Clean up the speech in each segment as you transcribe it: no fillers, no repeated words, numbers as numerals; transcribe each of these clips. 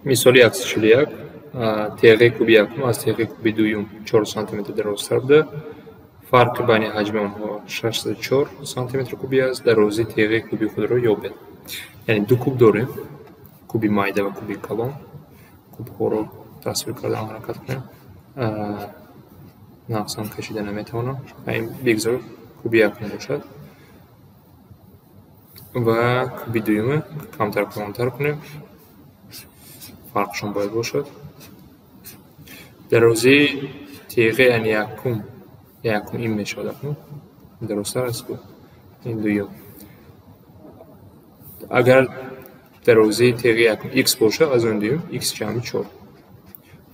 Misoli 141 تغ کوبی یکم از تغ کوبی دوم 4 سانتیمتر درازتر بوده. فرق بین حجم آنها 64 سانتیمتر کوبی است. درازی تغ کوبی خود را یابید. یعنی دو کوب داریم، کوبی مایده و کوبی کلان. کوب ها رو تصویر کردن حرکت کنیم. نقصان کشیده نمیتوانم. این بگذار کوبی یکم باشد و کوبی دوم کمتر کلانتر کنیم. فرقشون باید باشد. درازی تیغه یعنی یکم این میشود. درست‌تر است که این دوم. اگر درازی تیغه یکم x باشه از اون دوم x جمع 4.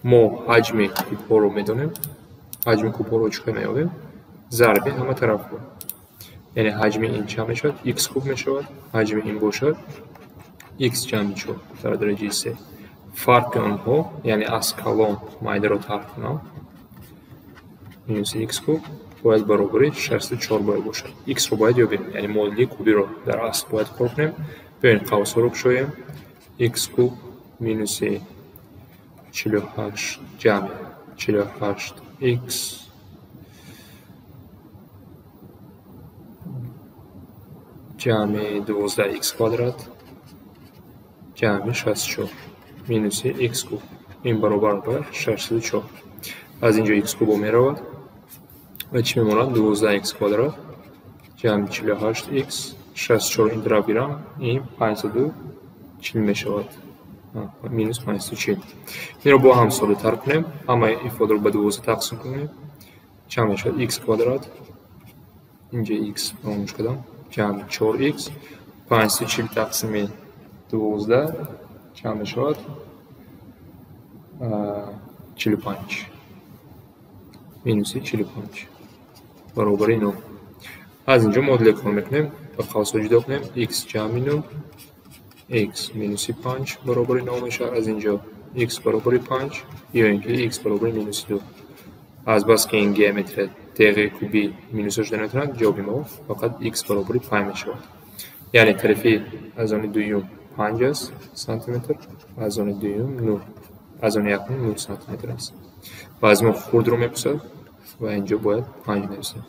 ما حجم کوب ها رو میدونیم. حجم کوب ها رو چقدر میابیم؟ ضرب همه طرف رو. یعنی حجم این چه میشود؟ x کوب میشود. حجم این باشد x جمع 4 در درجه 3. فرق آنها یعنی از کلان مایده رو ترک کنم. مینوس x کوب باید برابر 64 باید باشد. x رو باید یابیم. یعنی مولدی کوبی رو در اصل باید کار کنیم. ببین قوس ها رو بشویم. x کوب مینوس 48 جمع 48 x جمع 12 x کوادرات جمع 64 مینوس x کوب این برابر با 64. از اینجا x کوب می رود و چی میماند؟ 12 x کوادرات جمع 48 x 64 این طرف بیرم این 502 40 می شود. مینوس 540. این رو با هم ساده تر کنیم. همه ifade رو به 12 تقسیم کنیم. چند می شود؟ x کوادرات اینجا x فراموش کردم جمع 4x 540 تقسیم 12 چند می شود؟ 45 مینوس 45 برابر 9. از اینجا مدل کار میکنیم و قوس رو جدا کنیم. x جمع 9 x مینوس 5 برابر 9 میشه. از اینجا x برابر 5 یا اینکه x برابر مینوس 2. از بس که این گیامتر تغ کوبی مینوسش نمیتونن جوابی ما فقط x برابر 5 میشه. یعنی طرفی از آن دوم 5 سانتیمتر از آن دوم 9 از آن یکم 9 سانتیمتر است و از ما خورد رو میپسد و اینجا باید 5 نویسیم.